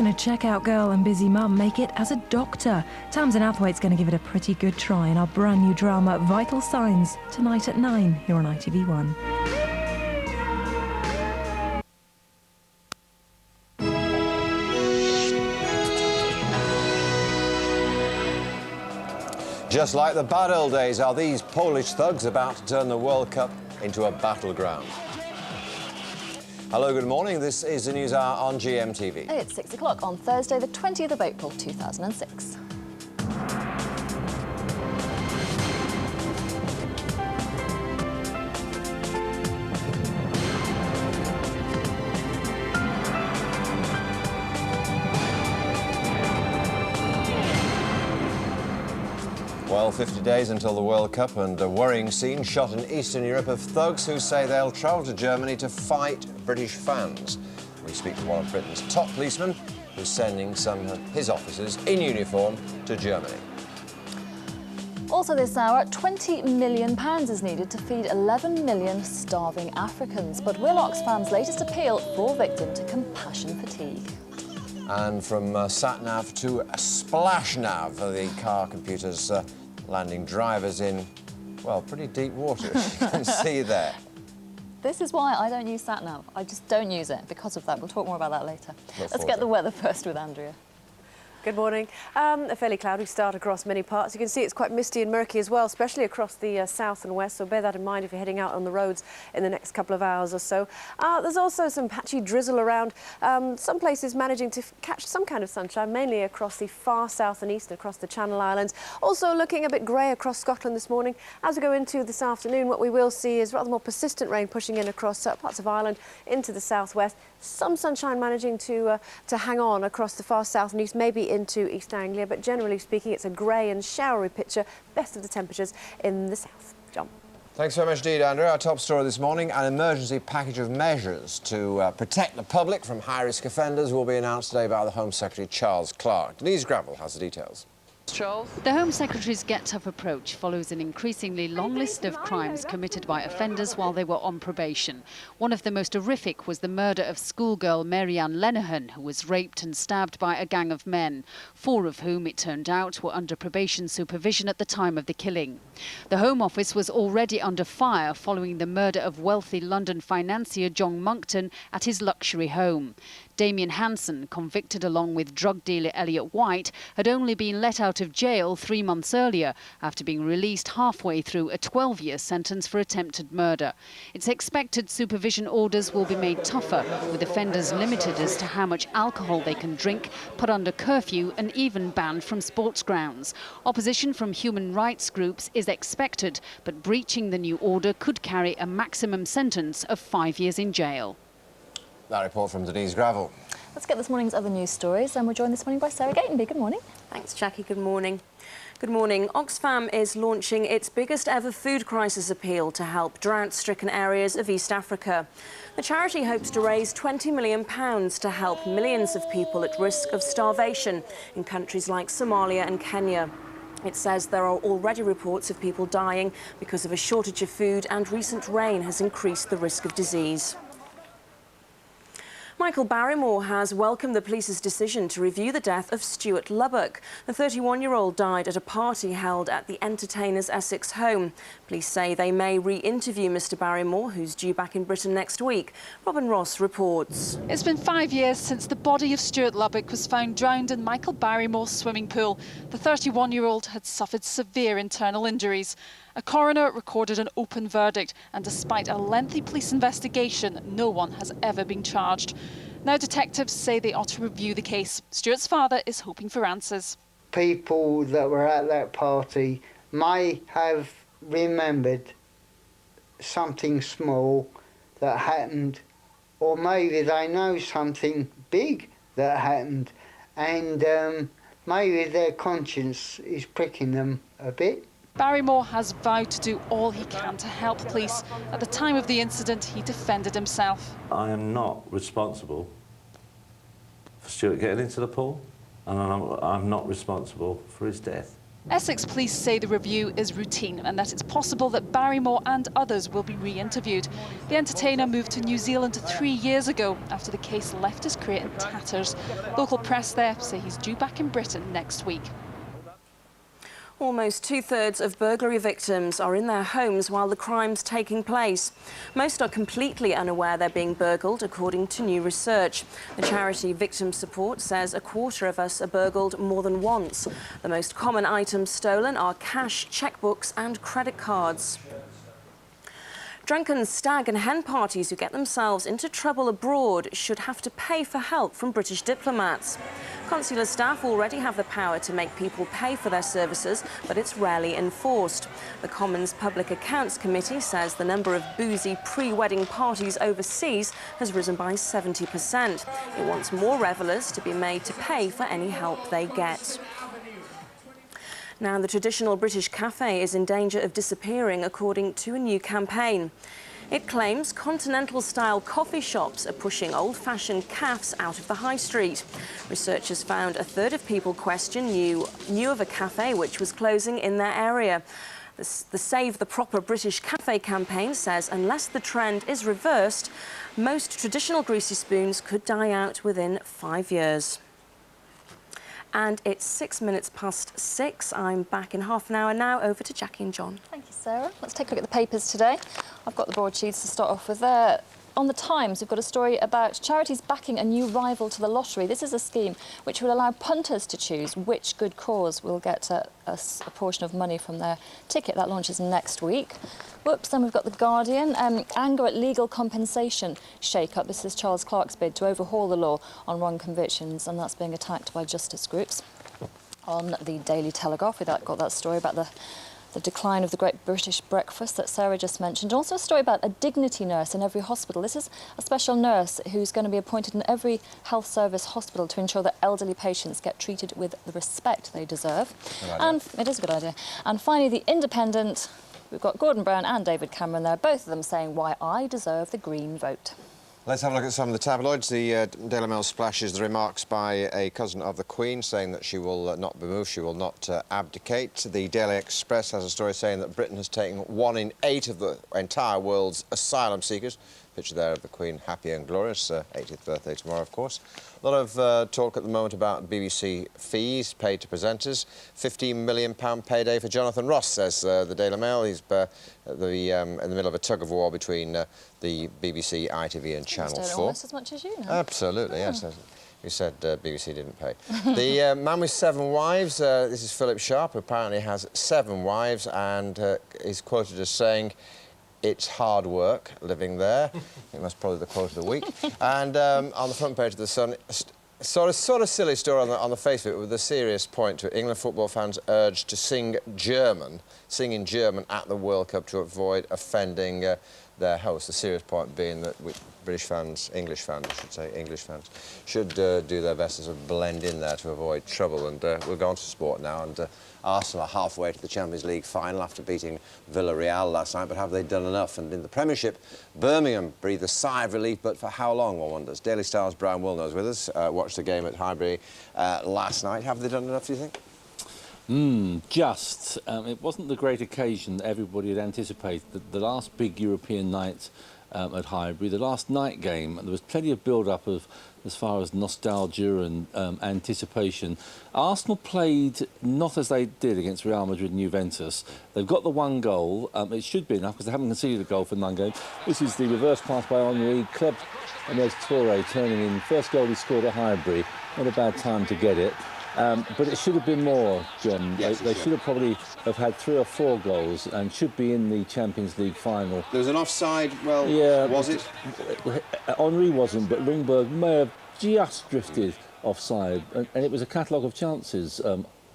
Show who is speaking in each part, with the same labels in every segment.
Speaker 1: Can a checkout girl and busy mum make it as a doctor? Tamsin Athwaite's going to give it a pretty good try in our brand new drama Vital Signs, tonight at 9 here on ITV1.
Speaker 2: Just like the bad old days, are these Polish thugs about to turn the World Cup into a battleground? Hello, good morning. This is the News Hour on GMTV.
Speaker 3: It's 6 o'clock on Thursday, the 20th of April, 2006.
Speaker 2: Well, 50 days until the World Cup and a worrying scene shot in Eastern Europe of thugs who say they'll travel to Germany to fight British fans. We speak to one of Britain's top policemen who's sending some of his officers in uniform to Germany.
Speaker 3: Also this hour, £20 million is needed to feed 11 million starving Africans. But will Oxfam's latest appeal fall victim to compassion fatigue? And
Speaker 2: from sat-nav to splash-nav, the car computers landing drivers in, well, pretty deep water, as you can see there.
Speaker 3: This is why I don't use sat-nav. I just don't use it because of that. We'll talk more about that later. Let's get the weather first with Andrea.
Speaker 4: Good morning. A fairly cloudy start across many parts. You can see it's quite misty and murky as well, especially across the south and west, so bear that in mind if you're heading out on the roads in the next couple of hours or so. There's also some patchy drizzle around. Some places managing to catch some kind of sunshine, mainly across the far south and east, across the Channel Islands. Also looking a bit grey across Scotland this morning. As we go into this afternoon, what we will see is rather more persistent rain pushing in across parts of Ireland into the southwest. Some sunshine managing to hang on across the far south and east, maybe into East Anglia, but generally speaking, it's a grey and showery picture. Best of the temperatures in the south. John.
Speaker 2: Thanks very much indeed, Andrew. Our top story this morning, an emergency package of measures to protect the public from high-risk offenders will be announced today by the Home Secretary, Charles Clarke. Denise Gravel has the details.
Speaker 5: Charles. The Home Secretary's get-tough approach follows an increasingly long list of crimes committed by offenders while they were on probation. One of the most horrific was the murder of schoolgirl Mary-Ann Lenihan, who was raped and stabbed by a gang of men, 4 of whom, it turned out, were under probation supervision at the time of the killing. The Home Office was already under fire following the murder of wealthy London financier John Monckton at his luxury home. Damien Hanson, convicted along with drug dealer Elliot White, had only been let out of jail 3 months earlier after being released halfway through a 12-year sentence for attempted murder. It's expected supervision orders will be made tougher, with offenders limited as to how much alcohol they can drink, put under curfew and even banned from sports grounds. Opposition from human rights groups is expected, but breaching the new order could carry a maximum sentence of 5 years in jail.
Speaker 2: That report from Denise Gravel.
Speaker 3: Let's get this morning's other news stories, and we're joined this morning by Sarah Gatenby. Good morning.
Speaker 6: Thanks, Jackie. Good morning. Good morning. Oxfam is launching its biggest ever food crisis appeal to help drought-stricken areas of East Africa. The charity hopes to raise £20 million to help millions of people at risk of starvation in countries like Somalia and Kenya. It says there are already reports of people dying because of a shortage of food, and recent rain has increased the risk of disease. Michael Barrymore has welcomed the police's decision to review the death of Stuart Lubbock. The 31-year-old died at a party held at the entertainer's Essex home. Police say they may re-interview Mr Barrymore, who's due back in Britain next week. Robin Ross reports.
Speaker 7: It's been 5 years since the body of Stuart Lubbock was found drowned in Michael Barrymore's swimming pool. The 31-year-old had suffered severe internal injuries. A coroner recorded an open verdict, and despite a lengthy police investigation, no one has ever been charged. Now detectives say they ought to review the case. Stuart's father is hoping for answers.
Speaker 8: People that were at that party may have remembered something small that happened, or maybe they know something big that happened, and maybe their conscience is pricking them a bit.
Speaker 7: Barrymore has vowed to do all he can to help police. At the time of the incident, he defended himself.
Speaker 9: I am not responsible for Stuart getting into the pool, and I'm not responsible for his death.
Speaker 7: Essex police say the review is routine and that it's possible that Barrymore and others will be re-interviewed. The entertainer moved to New Zealand 3 years ago after the case left his career in tatters. Local press there say he's due back in Britain next week.
Speaker 6: Almost 2/3 of burglary victims are in their homes while the crime's taking place. Most are completely unaware they're being burgled, according to new research. The charity Victim Support says 1/4 of us are burgled more than once. The most common items stolen are cash, checkbooks and credit cards. Drunken stag and hen parties who get themselves into trouble abroad should have to pay for help from British diplomats. Consular staff already have the power to make people pay for their services, but it's rarely enforced. The Commons Public Accounts Committee says the number of boozy pre-wedding parties overseas has risen by 70%. It wants more revellers to be made to pay for any help they get. Now, the traditional British cafe is in danger of disappearing, according to a new campaign. It claims continental-style coffee shops are pushing old-fashioned cafes out of the high street. Researchers found 1/3 of people questioned knew of a cafe which was closing in their area. The Save the Proper British Cafe campaign says unless the trend is reversed, most traditional greasy spoons could die out within 5 years. And it's 6 minutes past 6. I'm back in half an hour now. Over to Jackie and John.
Speaker 3: Thank you, Sarah. Let's take a look at the papers today. I've got the broadsheets to start off with there. On the Times, we've got a story about charities backing a new rival to the lottery. This is a scheme which will allow punters to choose which good cause will get a portion of money from their ticket. That launches next week. Whoops, then we've got The Guardian. Anger at legal compensation shake-up. This is Charles Clarke's bid to overhaul the law on wrong convictions, and that's being attacked by justice groups. On the Daily Telegraph, we got that story about the decline of the Great British Breakfast that Sarah just mentioned. Also a story about a dignity nurse in every hospital. This is a special nurse who's going to be appointed in every health service hospital to ensure that elderly patients get treated with the respect they deserve. And it is a good idea. And finally, The Independent. We've got Gordon Brown and David Cameron there, both of them saying why I deserve the Green vote.
Speaker 2: Let's have a look at some of the tabloids. The Daily Mail splashes the remarks by a cousin of the Queen saying that she will not be moved, she will not abdicate. The Daily Express has a story saying that Britain has taken 1 in 8 of the entire world's asylum seekers. Picture there of the Queen, happy and glorious. 80th birthday tomorrow, of course. A lot of talk at the moment about BBC fees paid to presenters. £15 million payday for Jonathan Ross, says the Daily Mail. He's in the middle of a tug-of-war between the BBC, ITV and Channel 4.
Speaker 3: Almost as much as you know.
Speaker 2: Absolutely, yes. You said BBC didn't pay. The man with 7 wives, this is Philip Sharp, who apparently has 7 wives, and is quoted as saying, "It's hard work living there." I think that's probably the quote of the week. And on the front page of The Sun, sort of silly story on the face of it, with a serious point to it. England football fans urged to sing in German at the World Cup to avoid offending their host. The serious point being that English fans, should do their best to sort of blend in there to avoid trouble. And we'll go on to sport now. And Arsenal are halfway to the Champions League final after beating Villarreal last night, but have they done enough? And in the Premiership, Birmingham breathed a sigh of relief, but for how long, one wonders. Daily Star's Brian Wilner's with us. Watched the game at Highbury last night. Have they done enough, do you think?
Speaker 9: It wasn't the great occasion that everybody had anticipated. The last big European night at Highbury, the last night game, there was plenty of build-up as far as nostalgia and anticipation. Arsenal played not as they did against Real Madrid and Juventus. They've got the 1 goal. It should be enough because they haven't conceded a goal for 9 games. This is the reverse pass by Henry. Club and there's Toure turning in. First goal he scored at Highbury. Not a bad time to get it. But it should have been more, John.
Speaker 2: Yes,
Speaker 9: they should have probably had 3 or 4 goals and should be in the Champions League final.
Speaker 2: There was an offside, well,
Speaker 9: yeah,
Speaker 2: was it?
Speaker 9: Henry wasn't, but Ringberg may have just drifted offside. And it was a catalogue of chances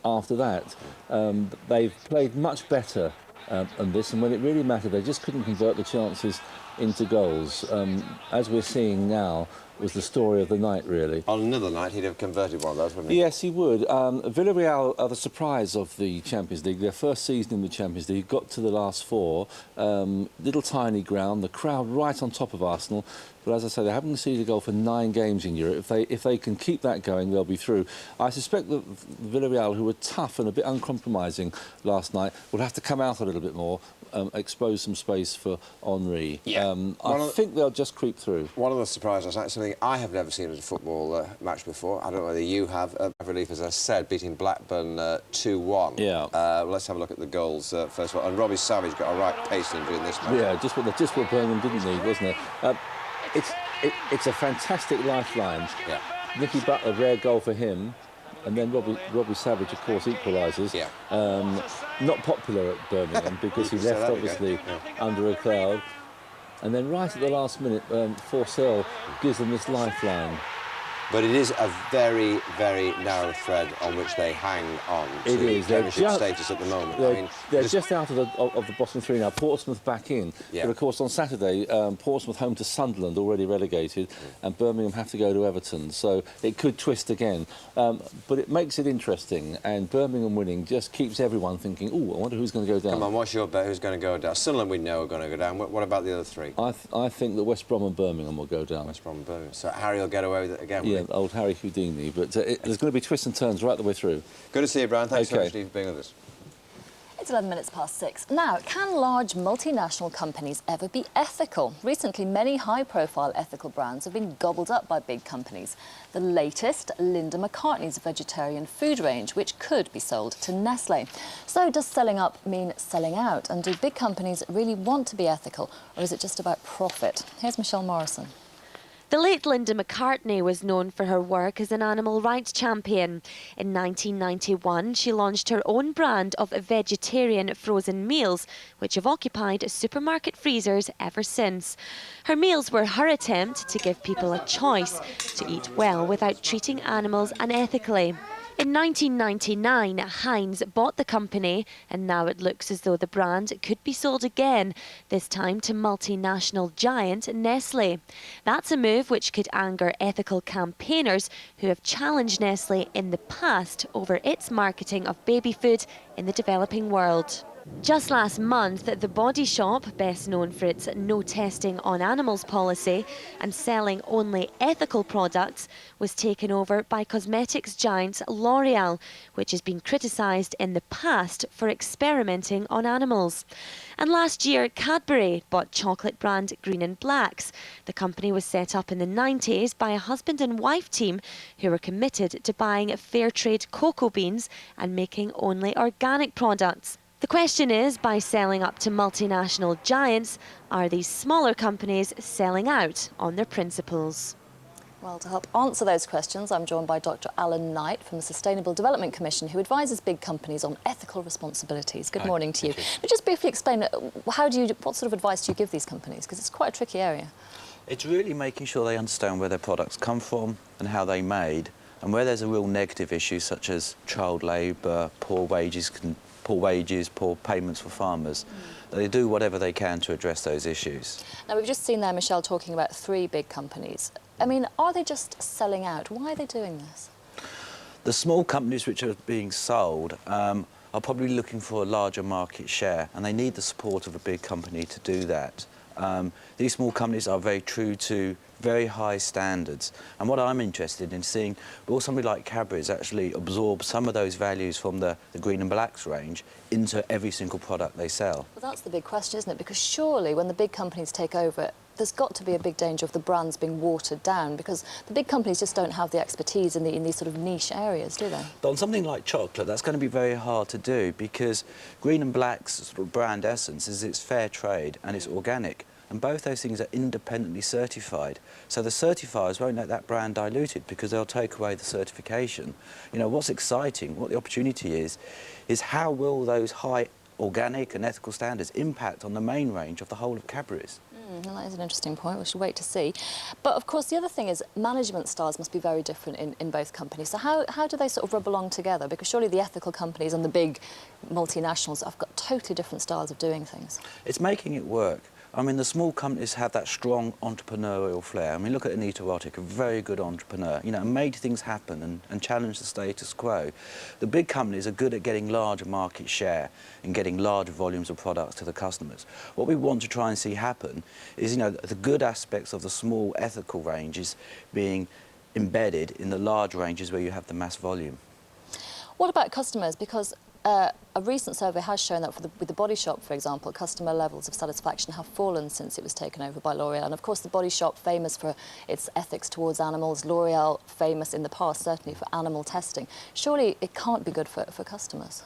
Speaker 9: after that. They've played much better on this, and when it really mattered, they just couldn't convert the chances into goals. As we're seeing now, was the story of the night, really.
Speaker 2: On another night, he'd have converted one of those, wouldn't he?
Speaker 9: Yes, he would. Villarreal are the surprise of the Champions League. Their first season in the Champions League, got to the last four. Little tiny ground, the crowd right on top of Arsenal. But as I say, they haven't conceded a goal for 9 games in Europe. If they can keep that going, they'll be through. I suspect that Villarreal, who were tough and a bit uncompromising last night, will have to come out a little bit more, expose some space for Henry.
Speaker 2: Yeah.
Speaker 9: I think they'll just creep through.
Speaker 2: One of the surprises, something I have never seen at a football match before. I don't know whether you have. Relief, as I said, beating Blackburn 2-1.
Speaker 9: Yeah.
Speaker 2: Let's have a look at the goals first of all. And Robbie Savage got a right pace injury in this match.
Speaker 9: Yeah, just what Birmingham didn't need, wasn't it? It's a fantastic lifeline.
Speaker 2: Yeah.
Speaker 9: Nicky Butler, rare goal for him. And then Robbie Savage, of course, equalises.
Speaker 2: Yeah.
Speaker 9: Not popular at Birmingham because he left, obviously, under a cloud. And then right at the last minute, Forsell gives them this lifeline.
Speaker 2: But it is a very, very narrow thread on which they hang on to Premiership status at the moment.
Speaker 9: They're just out of the bottom three now. Portsmouth back in.
Speaker 2: Yeah.
Speaker 9: But, of course, on Saturday, Portsmouth home to Sunderland, already relegated, and Birmingham have to go to Everton. So it could twist again. But it makes it interesting, and Birmingham winning just keeps everyone thinking, oh, I wonder who's going to go down.
Speaker 2: Come on, what's your bet? Who's going to go down? Sunderland we know are going to go down. What about the other three?
Speaker 9: I think that West Brom and Birmingham will go down.
Speaker 2: West Brom and Birmingham. So Harry will get away with it again,
Speaker 9: yeah, old Harry Houdini, but there's going to be twists and turns right the way through.
Speaker 2: Good to see you, Brian. Thanks so much, Steve, for being with us.
Speaker 3: It's 11 minutes past 6. Now, can large multinational companies ever be ethical? Recently, many high-profile ethical brands have been gobbled up by big companies. The latest, Linda McCartney's vegetarian food range, which could be sold to Nestle. So does selling up mean selling out? And do big companies really want to be ethical, or is it just about profit? Here's Michelle Morrison.
Speaker 10: The late Linda McCartney was known for her work as an animal rights champion. In 1991, she launched her own brand of vegetarian frozen meals, which have occupied supermarket freezers ever since. Her meals were her attempt to give people a choice to eat well without treating animals unethically. In 1999, Heinz bought the company, and now it looks as though the brand could be sold again, this time to multinational giant Nestle. That's a move which could anger ethical campaigners who have challenged Nestle in the past over its marketing of baby food in the developing world. Just last month, The Body Shop, best known for its no testing on animals policy and selling only ethical products, was taken over by cosmetics giant L'Oreal, which has been criticised in the past for experimenting on animals. And last year, Cadbury bought chocolate brand Green & Black's. The company was set up in the 90s by a husband and wife team who were committed to buying fair trade cocoa beans and making only organic products. The question is, by selling up to multinational giants, are these smaller companies selling out on their principles?
Speaker 3: Well, to help answer those questions, I'm joined by Dr. Alan Knight from the Sustainable Development Commission, who advises big companies on ethical responsibilities. Good morning to you. But just briefly explain, what sort of advice do you give these companies? Because it's quite a tricky area.
Speaker 11: It's really making sure they understand where their products come from and how they're made, and where there's a real negative issue, such as child labour, poor wages, poor payments for farmers, they do whatever they can to address those issues.
Speaker 3: Now, we've just seen there Michelle talking about 3 big companies. I mean, are they just selling out? Why are they doing this?
Speaker 11: The small companies which are being sold are probably looking for a larger market share, and they need the support of a big company to do that. These small companies are very true to very high standards, and what I'm interested in seeing, will somebody like Cadbury's actually absorb some of those values from the Green & Black's range into every single product they sell.
Speaker 3: Well, that's the big question, isn't it? Because surely when the big companies take over, there's got to be a big danger of the brands being watered down, because the big companies just don't have the expertise in these sort of niche areas, do they?
Speaker 11: But on something like chocolate, that's going to be very hard to do, because Green & Black's sort of brand essence is it's fair trade and it's organic. And both those things are independently certified. So the certifiers won't let that brand diluted, because they'll take away the certification. You know, what's exciting, what the opportunity is how will those high organic and ethical standards impact on the main range of the whole of Cadbury's?
Speaker 3: Well, that is an interesting point. We should wait to see. But, of course, the other thing is management styles must be very different in both companies. So how do they sort of rub along together? Because surely the ethical companies and the big multinationals have got totally different styles of doing things.
Speaker 11: It's making it work. I mean, the small companies have that strong entrepreneurial flair. I mean, look at Anita Roddick, a very good entrepreneur, you know, made things happen and challenged the status quo. The big companies are good at getting larger market share and getting larger volumes of products to the customers. What we want to try and see happen is, you know, the good aspects of the small ethical ranges being embedded in the large ranges where you have the mass volume.
Speaker 3: What about customers? Because a recent survey has shown that with the Body Shop, for example, customer levels of satisfaction have fallen since it was taken over by L'Oreal. And of course, the Body Shop, famous for its ethics towards animals, L'Oreal, famous in the past, certainly for animal testing. Surely it can't be good for customers.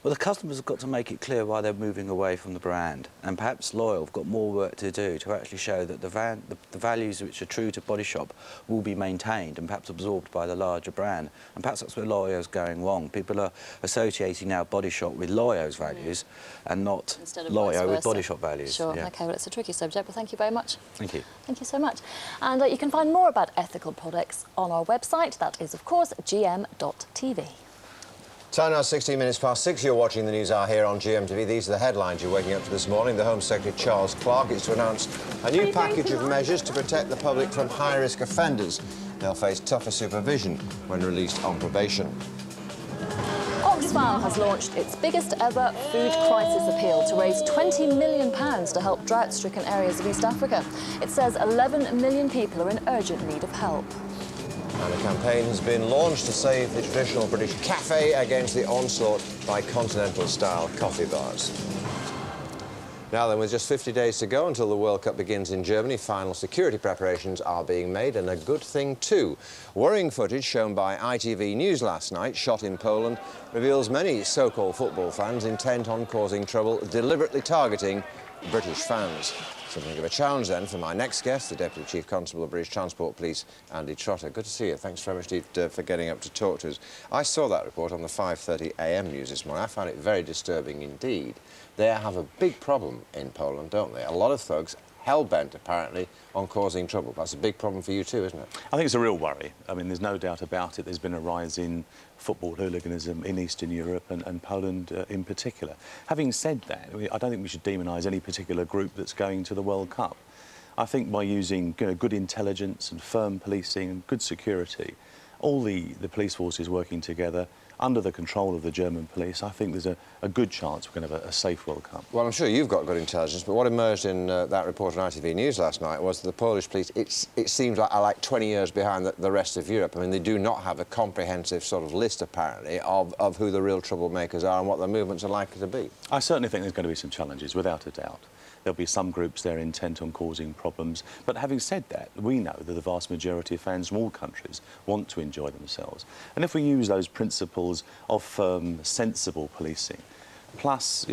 Speaker 11: Well, the customers have got to make it clear why they're moving away from the brand, and perhaps L'Oreal have got more work to do to actually show that the values which are true to Body Shop will be maintained and perhaps absorbed by the larger brand. And perhaps that's where L'Oreal's going wrong. People are associating now Body Shop with L'Oreal's values and not L'Oreal with Body Shop values.
Speaker 3: Sure,
Speaker 11: yeah.
Speaker 3: OK, well, it's a tricky subject, but thank you very much.
Speaker 11: Thank you.
Speaker 3: Thank you so much. And you can find more about ethical products on our website. That is, of course, gm.tv.
Speaker 2: Time now 16 minutes past 6. You're watching the News Hour here on GMTV. These are the headlines you're waking up to this morning. The Home Secretary, Charles Clarke, is to announce a new package of measures to protect the public from high-risk offenders. They'll face tougher supervision when released on probation.
Speaker 3: Oxfam has launched its biggest ever food crisis appeal to raise £20 million to help drought-stricken areas of East Africa. It says 11 million people are in urgent need of help.
Speaker 2: And a campaign has been launched to save the traditional British cafe against the onslaught by continental-style coffee bars. Now then, with just 50 days to go until the World Cup begins in Germany, final security preparations are being made, and a good thing too. Worrying footage shown by ITV News last night, shot in Poland, reveals many so-called football fans intent on causing trouble, deliberately targeting British fans. Something of a challenge then for my next guest, the Deputy Chief Constable of British Transport Police, Andy Trotter. Good to see you. Thanks very much indeed for getting up to talk to us. I saw that report on the 5:30 AM news this morning. I found it very disturbing indeed. They have a big problem in Poland, don't they? A lot of thugs hell-bent, apparently, on causing trouble. That's a big problem for you too, isn't it?
Speaker 12: I think it's a real worry. I mean, there's no doubt about it. There's been a rise in football hooliganism in Eastern Europe and Poland in particular. Having said that, I don't think we should demonise any particular group that's going to the World Cup. I think by using good intelligence and firm policing and good security, all the police forces working together under the control of the German police, I think there's a good chance we're going to have a safe World Cup.
Speaker 2: Well, I'm sure you've got good intelligence, but what emerged in that report on ITV News last night was that the Polish police, it seems like 20 years behind the rest of Europe. I mean, they do not have a comprehensive sort of list, apparently, of who the real troublemakers are and what their movements are likely to be.
Speaker 12: I certainly think there's going to be some challenges, without a doubt. There'll be some groups there intent on causing problems. But having said that, we know that the vast majority of fans from all countries want to enjoy themselves. And if we use those principles of firm, sensible policing, plus,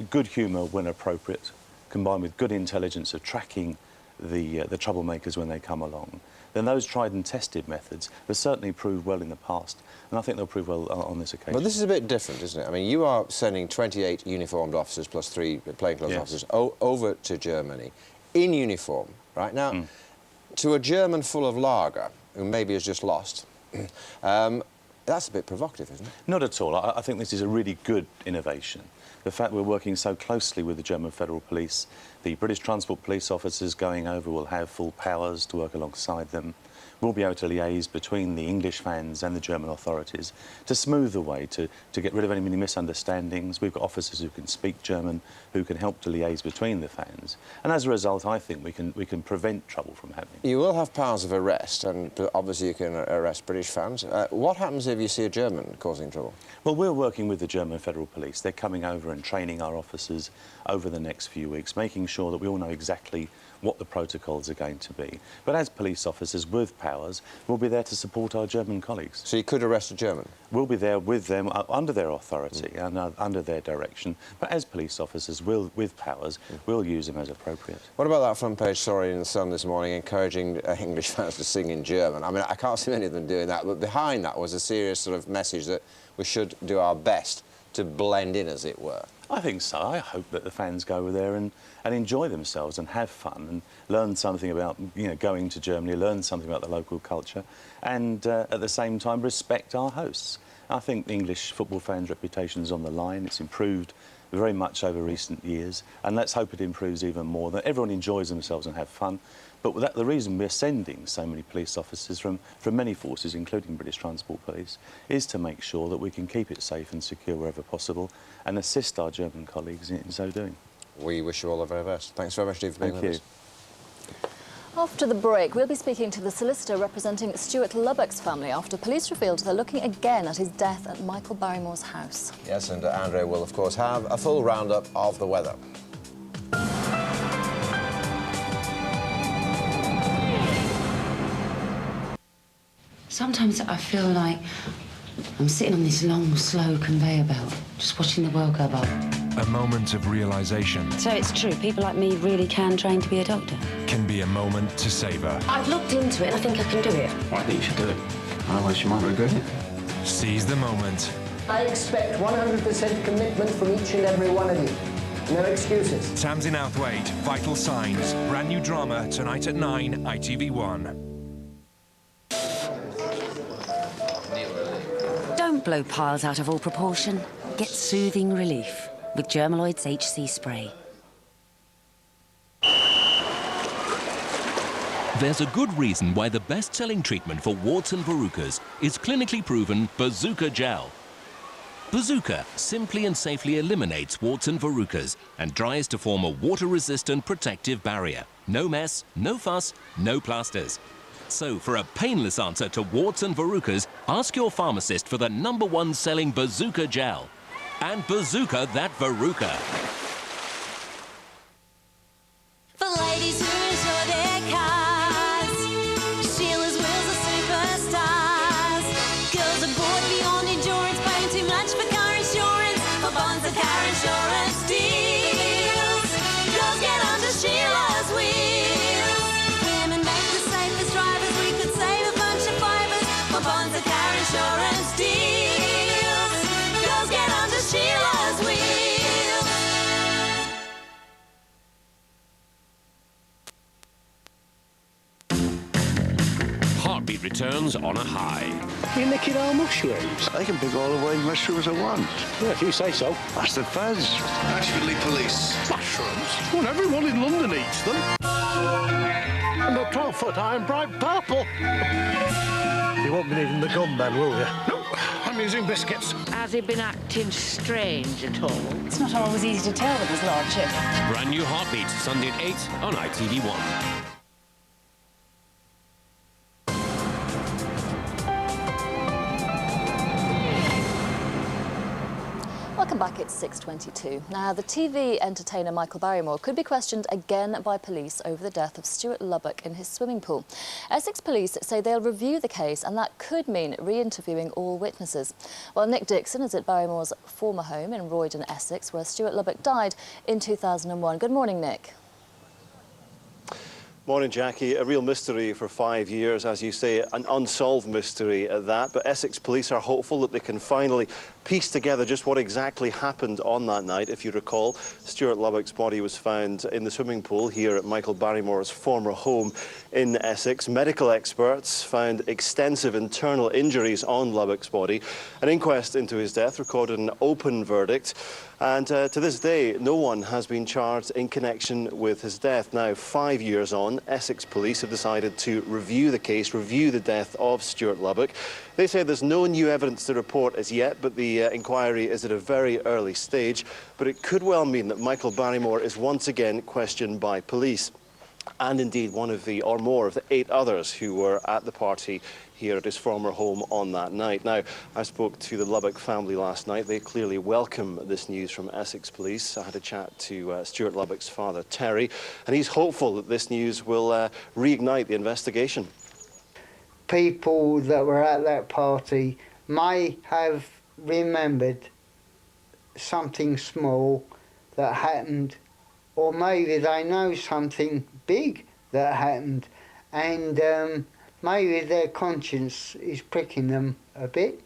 Speaker 12: good humour when appropriate, combined with good intelligence of tracking the troublemakers when they come along, then those tried and tested methods have certainly proved well in the past, and I think they'll prove well on this occasion.
Speaker 2: But this is a bit different, isn't it? I mean, you are sending 28 uniformed officers plus 3 plainclothes officers over to Germany in uniform, right? Now, to a German full of lager, who maybe has just lost, that's a bit provocative, isn't it?
Speaker 12: Not at all. I think this is a really good innovation. The fact we're working so closely with the German Federal Police, the British Transport Police officers going over will have full powers to work alongside them. We'll be able to liaise between the English fans and the German authorities to smooth the way, to get rid of any misunderstandings. We've got officers who can speak German, who can help to liaise between the fans. And as a result, I think we can prevent trouble from happening.
Speaker 2: You will have powers of arrest, and obviously you can arrest British fans. What happens if you see a German causing trouble?
Speaker 12: Well, we're working with the German Federal Police. They're coming over and training our officers over the next few weeks, making sure that we all know exactly what the protocols are going to be. But as police officers with powers, we'll be there to support our German colleagues.
Speaker 2: So you could arrest a German?
Speaker 12: We'll be there with them, under their authority and under their direction. But as police officers with powers, we'll use them as appropriate.
Speaker 2: What about that front page story in The Sun this morning encouraging English fans to sing in German? I mean, I can't see any of them doing that, but behind that was a serious sort of message that we should do our best to blend in, as it were.
Speaker 12: I think so. I hope that the fans go over there and enjoy themselves and have fun and learn something about, going to Germany, learn something about the local culture and, at the same time, respect our hosts. I think the English football fans' reputation is on the line. It's improved very much over recent years, and let's hope it improves even more, that everyone enjoys themselves and have fun. But the reason we're sending so many police officers from many forces, including British Transport Police, is to make sure that we can keep it safe and secure wherever possible and assist our German colleagues in so doing.
Speaker 2: We wish you all the very best. Thanks very much, Steve, for being with us.
Speaker 3: After the break, we'll be speaking to the solicitor representing Stuart Lubbock's family after police revealed they're looking again at his death at Michael Barrymore's house.
Speaker 2: Yes, and Andrea will, of course, have a full roundup of the weather.
Speaker 13: Sometimes I feel like I'm sitting on this long, slow conveyor belt, just watching the world go by.
Speaker 14: A moment of realisation.
Speaker 13: So it's true, people like me really can train to be a doctor?
Speaker 14: Can be a moment to savour.
Speaker 13: I've looked into it and I think I can do it.
Speaker 15: Well, I think you should do it. Otherwise you might regret it.
Speaker 14: Seize the moment.
Speaker 16: I expect 100% commitment from each and every one of you. No excuses.
Speaker 14: Tamsin Outhwaite, Vital Signs. Brand new drama tonight at 9, ITV1.
Speaker 13: Don't blow piles out of all proportion. Get soothing relief with Germaloid's HC spray.
Speaker 17: There's a good reason why the best-selling treatment for warts and verrucas is clinically proven Bazooka Gel. Bazooka simply and safely eliminates warts and verrucas and dries to form a water-resistant protective barrier. No mess, no fuss, no plasters. So for a painless answer to warts and verrucas, ask your pharmacist for the #1 selling Bazooka Gel. And bazooka that verruca.
Speaker 18: For ladies who enjoy their cars, Sheila's wheels are superstars. Girls are bored beyond endurance, paying too much for car insurance. For bonds and car insurance deals, girls get under Sheila's wheels. Women make the safest drivers, we could save a bunch of fibers. For bonds and car insurance deals, girls get under Sheila's wheels.
Speaker 17: Heartbeat returns on a high.
Speaker 15: You nicking our mushrooms? I can pick all the way mushrooms I want. Yeah, if you say so. That's the fuzz.
Speaker 19: Ashfordley Police.
Speaker 15: Mushrooms? Well, everyone in London eats them. And they're 12 foot high and bright purple. You won't be needing the gun then, will you? No, I'm using biscuits.
Speaker 20: Has he been acting strange at all?
Speaker 3: It's not always easy to tell with his lordship.
Speaker 17: Brand new Heartbeat, Sunday at 8 on ITV1.
Speaker 3: Welcome back, it's 6:22. Now, the TV entertainer Michael Barrymore could be questioned again by police over the death of Stuart Lubbock in his swimming pool. Essex police say they'll review the case and that could mean re-interviewing all witnesses. Well, Nick Dixon is at Barrymore's former home in Roydon, Essex, where Stuart Lubbock died in 2001. Good morning, Nick.
Speaker 21: Morning, Jackie. A real mystery for 5 years, as you say, an unsolved mystery at that. But Essex police are hopeful that they can finally piece together just what exactly happened on that night. If you recall, Stuart Lubbock's body was found in the swimming pool here at Michael Barrymore's former home in Essex. Medical experts found extensive internal injuries on Lubbock's body. An inquest into his death recorded an open verdict. And to this day, no one has been charged in connection with his death. Now, 5 years on, Essex police have decided to review the case, review the death of Stuart Lubbock. They say there's no new evidence to report as yet, but the inquiry is at a very early stage. But it could well mean that Michael Barrymore is once again questioned by police. And indeed one of the, or more of the 8 others who were at the party here at his former home on that night. Now, I spoke to the Lubbock family last night. They clearly welcome this news from Essex police. I had a chat to Stuart Lubbock's father, Terry, and he's hopeful that this news will reignite the investigation.
Speaker 8: People that were at that party may have remembered something small that happened, or maybe they know something big that happened, and maybe their conscience is pricking them a bit.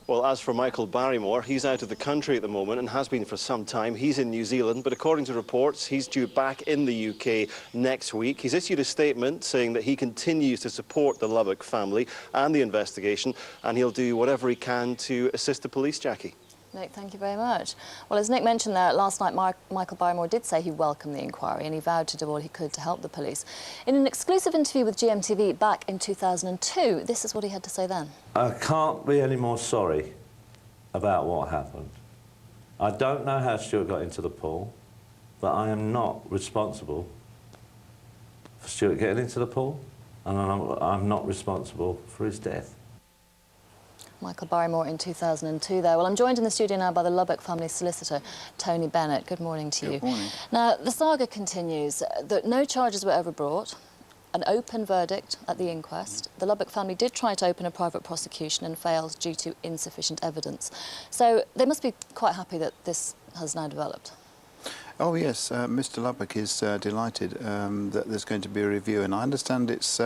Speaker 21: Well, as for Michael Barrymore, he's out of the country at the moment and has been for some time. He's in New Zealand, but according to reports, he's due back in the UK next week. He's issued a statement saying that he continues to support the Lubbock family and the investigation, and he'll do whatever he can to assist the police, Jackie.
Speaker 3: Nick, thank you very much. Well, as Nick mentioned there, last night Michael Barrymore did say he welcomed the inquiry and he vowed to do all he could to help the police. In an exclusive interview with GMTV back in 2002, this is what he had to say then.
Speaker 1: I can't be any more sorry about what happened. I don't know how Stuart got into the pool, but I am not responsible for Stuart getting into the pool, and I'm not responsible for his death.
Speaker 3: Michael Barrymore in 2002 there. Well, I'm joined in the studio now by the Lubbock family solicitor, Tony Bennett. Good morning to you.
Speaker 22: Good morning.
Speaker 3: Now, the saga continues that no charges were ever brought, an open verdict at the inquest. The Lubbock family did try to open a private prosecution and failed due to insufficient evidence. So they must be quite happy that this has now developed.
Speaker 22: Oh yes, Mr. Lubbock is delighted that there's going to be a review, and I understand it's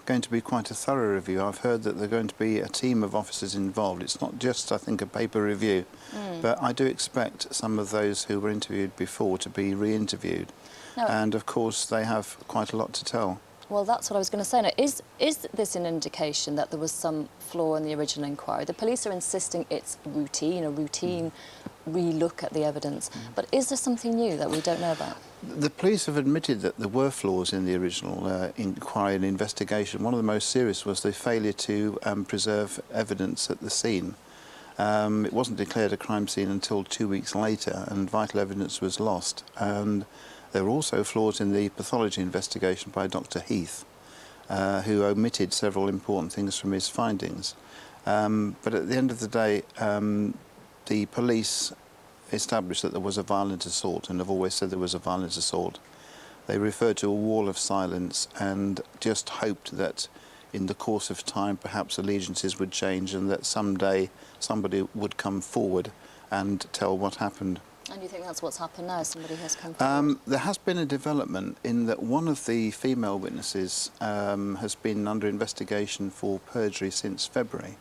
Speaker 22: going to be quite a thorough review. I've heard that there are going to be a team of officers involved. It's not just, I think, a paper review, but I do expect some of those who were interviewed before to be re-interviewed.
Speaker 3: No.
Speaker 22: And of course they have quite a lot to tell.
Speaker 3: Well, that's what I was going to say. Now, is this an indication that there was some flaw in the original inquiry? The police are insisting it's routine, a routine re-look at the evidence. But is there something new that we don't know about?
Speaker 22: The police have admitted that there were flaws in the original inquiry and investigation. One of the most serious was the failure to preserve evidence at the scene. It wasn't declared a crime scene until 2 weeks later, and vital evidence was lost. And there were also flaws in the pathology investigation by Dr. Heath, who omitted several important things from his findings. But at the end of the day, the police established that there was a violent assault, and have always said there was a violent assault. They referred to a wall of silence and just hoped that in the course of time perhaps allegiances would change and that someday somebody would come forward and tell what happened.
Speaker 3: And you think that's what's happened now? Somebody has come forward?
Speaker 22: There has been a development in that one of the female witnesses has been under investigation for perjury since February.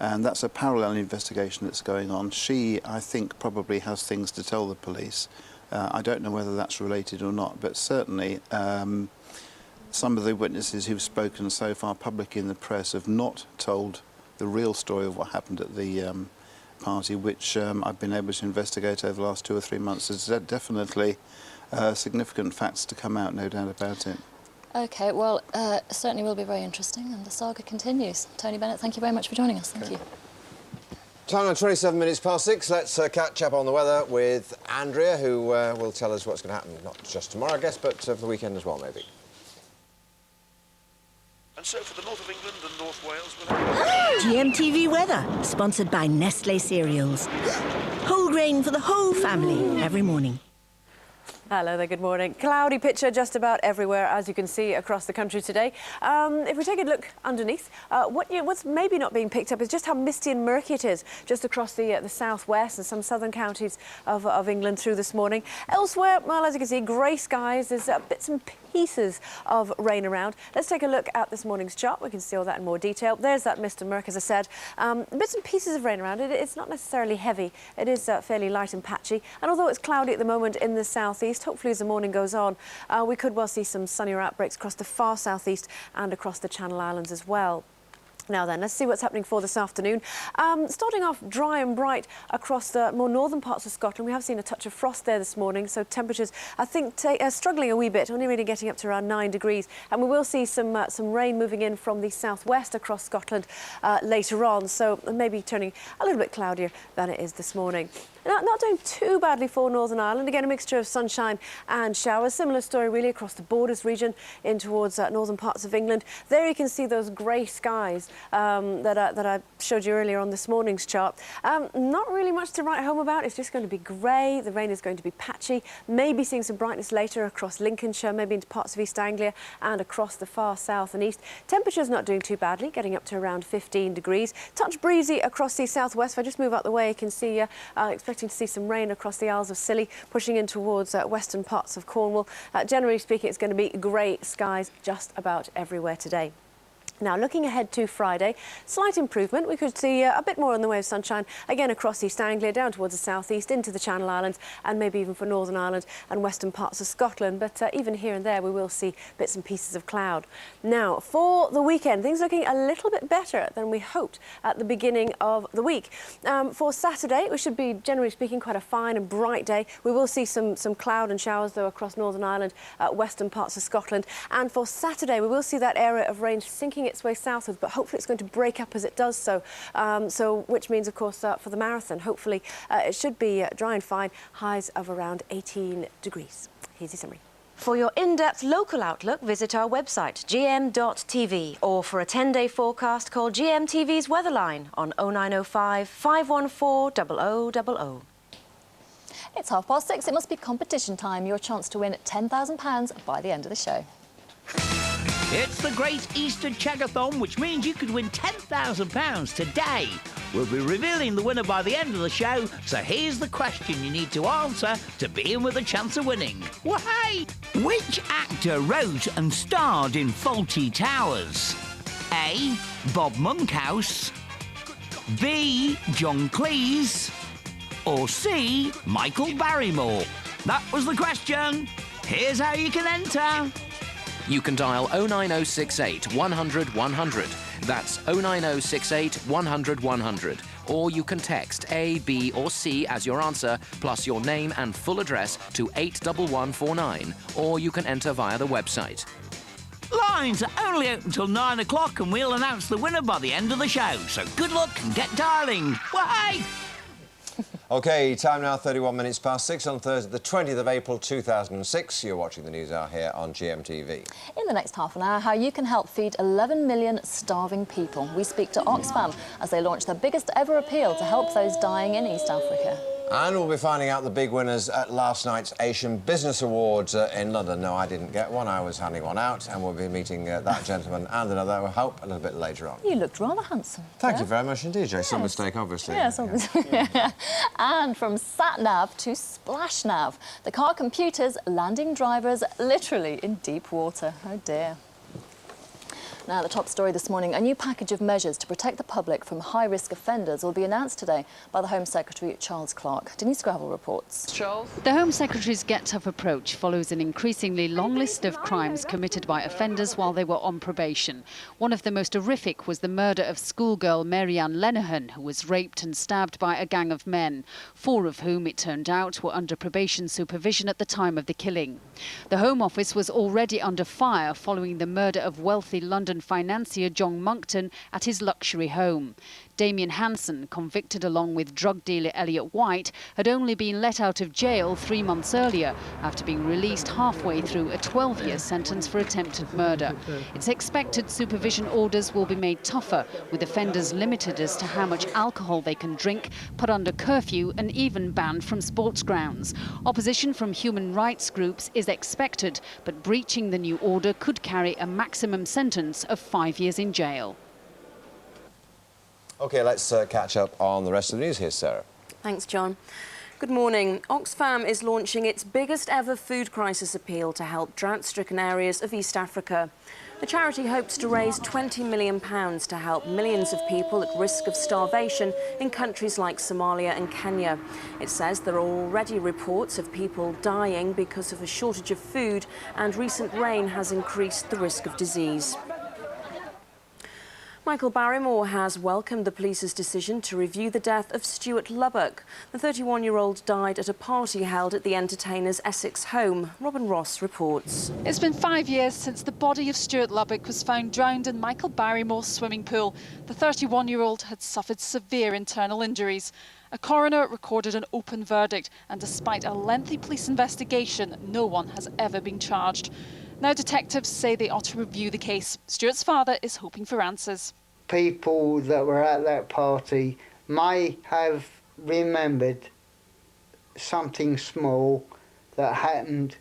Speaker 22: And that's a parallel investigation that's going on. She, I think, probably has things to tell the police. I don't know whether that's related or not, but certainly some of the witnesses who've spoken so far publicly in the press have not told the real story of what happened at the party, which I've been able to investigate over the last 2 or 3 months. There's definitely significant facts to come out, no doubt about it.
Speaker 3: OK, well, certainly will be very interesting, and the saga continues. Tony Bennett, thank you very much for joining us. Thank you.
Speaker 2: Time now, 27 minutes past 6. Let's catch up on the weather with Andrea, who will tell us what's going to happen, not just tomorrow, I guess, but for the weekend as well, maybe.
Speaker 23: And so for the north of England and North Wales, we'll have...
Speaker 24: GMTV weather, sponsored by Nestle Cereals. Whole grain for the whole family every morning.
Speaker 4: Hello there, good morning. Cloudy picture just about everywhere, as you can see across the country today. If we take a look underneath, what's maybe not being picked up is just how misty and murky it is just across the southwest and some southern counties of England through this morning. Elsewhere, well, as you can see, grey skies. There's bits and pieces of rain around. Let's take a look at this morning's chart. We can see all that in more detail. There's that mist and murk, as I said. Bits and pieces of rain around. It's not necessarily heavy. It is fairly light and patchy. And although it's cloudy at the moment in the southeast, hopefully as the morning goes on, we could well see some sunnier outbreaks across the far southeast and across the Channel Islands as well. Now then, let's see what's happening for this afternoon. Starting off dry and bright across the more northern parts of Scotland. We have seen a touch of frost there this morning, so temperatures, I think, struggling a wee bit, only really getting up to around 9 degrees. And we will see some rain moving in from the southwest across Scotland later on, so maybe turning a little bit cloudier than it is this morning. Not doing too badly for Northern Ireland. Again, a mixture of sunshine and showers. Similar story really across the Borders region in towards northern parts of England. There you can see those grey skies that I showed you earlier on this morning's chart. Not really much to write home about. It's just going to be grey. The rain is going to be patchy. Maybe seeing some brightness later across Lincolnshire, maybe into parts of East Anglia and across the far south and east. Temperatures not doing too badly, getting up to around 15 degrees. Touch breezy across the southwest. If I just move out the way, you can see expecting to see some rain across the Isles of Scilly, pushing in towards western parts of Cornwall. Generally speaking, it's going to be grey skies just about everywhere today. Now, looking ahead to Friday, slight improvement. We could see a bit more in the way of sunshine, again across East Anglia, down towards the southeast, into the Channel Islands, and maybe even for Northern Ireland and western parts of Scotland. But even here and there, we will see bits and pieces of cloud. Now, for the weekend, things looking a little bit better than we hoped at the beginning of the week. For Saturday, we should be, generally speaking, quite a fine and bright day. We will see some cloud and showers, though, across Northern Ireland, western parts of Scotland. And for Saturday, we will see that area of rain sinking its way southwards, but hopefully it's going to break up as it does so. Which means, of course, for the marathon, hopefully it should be dry and fine, highs of around 18 degrees. Here's your summary.
Speaker 5: For your in-depth local outlook, visit our website, gm.tv, or for a 10-day forecast, call GMTV's Weatherline on 0905 514 0000.
Speaker 3: It's 6:30. It must be competition time. Your chance to win £10,000 by the end of the show.
Speaker 6: It's the Great Easter Checkathon, which means you could win £10,000 today. We'll be revealing the winner by the end of the show, so here's the question you need to answer to be in with a chance of winning. Wahey! Which actor wrote and starred in Fawlty Towers? A. Bob Monkhouse, B. John Cleese, or C. Michael Barrymore? That was the question. Here's how you can enter.
Speaker 7: You can dial 09068 100 100. That's 09068 100 100. Or you can text A, B or C as your answer, plus your name and full address to 81149. Or you can enter via the website.
Speaker 6: Lines are only open till 9 o'clock and we'll announce the winner by the end of the show. So good luck and get dialing. Wahey!
Speaker 2: OK, time now 31 minutes past 6 on Thursday, the 20th of April 2006. You're watching the News Hour here on GMTV.
Speaker 3: In the next half an hour, how you can help feed 11 million starving people. We speak to Oxfam as they launch their biggest ever appeal to help those dying in East Africa.
Speaker 2: And we'll be finding out the big winners at last night's Asian Business Awards in London. No, I didn't get one. I was handing one out, and we'll be meeting that gentleman and another, I hope, a little bit later on.
Speaker 3: You looked rather handsome.
Speaker 2: Thank you very much indeed, Jay. Some mistake, obviously.
Speaker 3: Yes, obviously. And from sat-nav to splash-nav, the car computers landing drivers literally in deep water. Oh, dear. Now, the top story this morning, a new package of measures to protect the public from high-risk offenders will be announced today by the Home Secretary, Charles Clarke. Denise Gravel reports.
Speaker 9: Charles? The Home Secretary's get-tough approach follows an increasingly long list of crimes committed by offenders while they were on probation. One of the most horrific was the murder of schoolgirl Mary-Ann Lenihan, who was raped and stabbed by a gang of men, 4 of whom, it turned out, were under probation supervision at the time of the killing. The Home Office was already under fire following the murder of wealthy London financier John Monckton at his luxury home. Damien Hanson, convicted along with drug dealer Elliot White, had only been let out of jail 3 months earlier after being released halfway through a 12-year sentence for attempted murder. It's expected supervision orders will be made tougher, with offenders limited as to how much alcohol they can drink, put under curfew and even banned from sports grounds. Opposition from human rights groups is expected, but breaching the new order could carry a maximum sentence of 5 years in jail.
Speaker 2: OK, let's catch up on the rest of the news. Here's Sarah.
Speaker 25: Thanks, John. Good morning. Oxfam is launching its biggest ever food crisis appeal to help drought-stricken areas of East Africa. The charity hopes to raise £20 million to help millions of people at risk of starvation in countries like Somalia and Kenya. It says there are already reports of people dying because of a shortage of food, and recent rain has increased the risk of disease. Michael Barrymore has welcomed the police's decision to review the death of Stuart Lubbock. The 31-year-old died at a party held at the entertainer's Essex home. Robin Ross reports.
Speaker 26: It's been 5 years since the body of Stuart Lubbock was found drowned in Michael Barrymore's swimming pool. The 31-year-old had suffered severe internal injuries. A coroner recorded an open verdict, and despite a lengthy police investigation, no one has ever been charged. Now detectives say they ought to review the case. Stuart's father is hoping for answers.
Speaker 8: People that were at that party may have remembered something small that happened,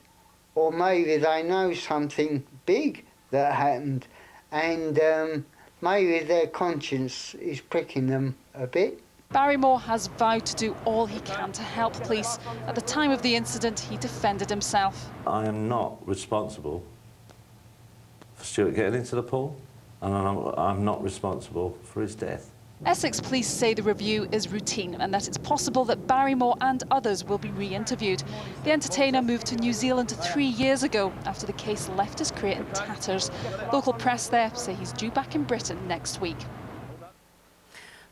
Speaker 8: or maybe they know something big that happened, and maybe their conscience is pricking them a bit.
Speaker 26: Barrymore has vowed to do all he can to help police. At the time of the incident, he defended himself.
Speaker 1: I am not responsible for Stuart getting into the pool. and I'm not responsible for his death.
Speaker 26: Essex police say the review is routine and that it's possible that Barrymore and others will be re-interviewed. The entertainer moved to New Zealand 3 years ago after the case left his career in tatters. Local press there say he's due back in Britain next week.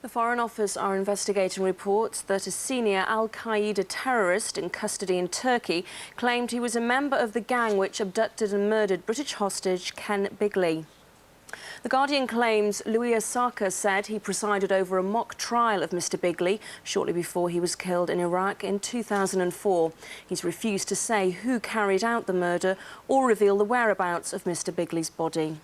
Speaker 25: The Foreign Office are investigating reports that a senior al-Qaeda terrorist in custody in Turkey claimed he was a member of the gang which abducted and murdered British hostage Ken Bigley. The Guardian claims Louis Asaka said he presided over a mock trial of Mr Bigley shortly before he was killed in Iraq in 2004. He's refused to say who carried out the murder or reveal the whereabouts of Mr Bigley's body.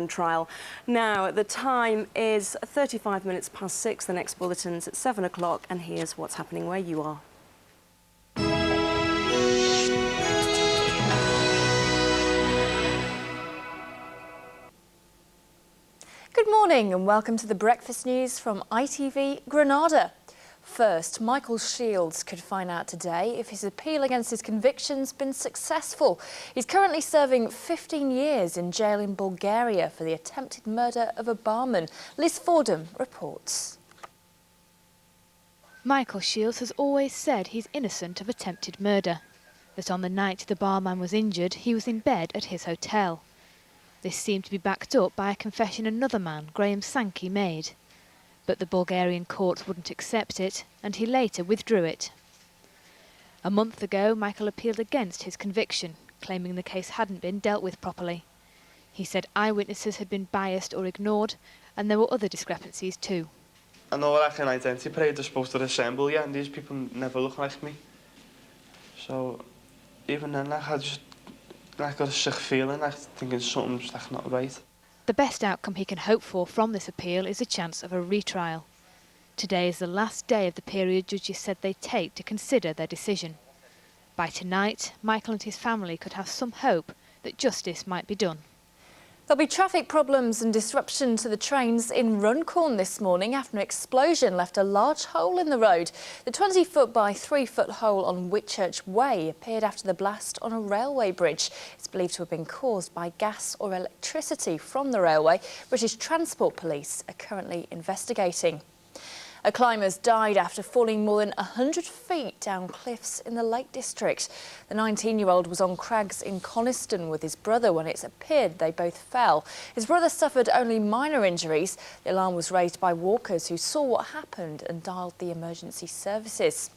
Speaker 25: Trial. Now, the time is 35 minutes past 6. The next bulletin's at 7 o'clock, and here's what's happening where you are.
Speaker 3: Good morning and welcome to the breakfast news from ITV Granada. First, Michael Shields could find out today if his appeal against his conviction's been successful. He's currently serving 15 years in jail in Bulgaria for the attempted murder of a barman. Liz Fordham reports.
Speaker 10: Michael Shields has always said he's innocent of attempted murder. That on the night the barman was injured, he was in bed at his hotel. This seemed to be backed up by a confession another man, Graham Sankey, made. But the Bulgarian courts wouldn't accept it, and he later withdrew it. A month ago, Michael appealed against his conviction, claiming the case hadn't been dealt with properly. He said eyewitnesses had been biased or ignored, and there were other discrepancies too.
Speaker 11: I know like an identity parade is supposed to assemble, and these people never look like me. So even then, I got a sick feeling, thinking something's not right.
Speaker 10: The best outcome he can hope for from this appeal is a chance of a retrial. Today is the last day of the period judges said they'd take to consider their decision. By tonight, Michael and his family could have some hope that justice might be done.
Speaker 3: There'll be traffic problems and disruption to the trains in Runcorn this morning after an explosion left a large hole in the road. The 20-foot by 3-foot hole on Whitchurch Way appeared after the blast on a railway bridge. It's believed to have been caused by gas or electricity from the railway. British Transport Police are currently investigating. A climber's died after falling more than 100 feet down cliffs in the Lake District. The 19-year-old was on crags in Coniston with his brother when it appeared they both fell. His brother suffered only minor injuries. The alarm was raised by walkers who saw what happened and dialed the emergency services.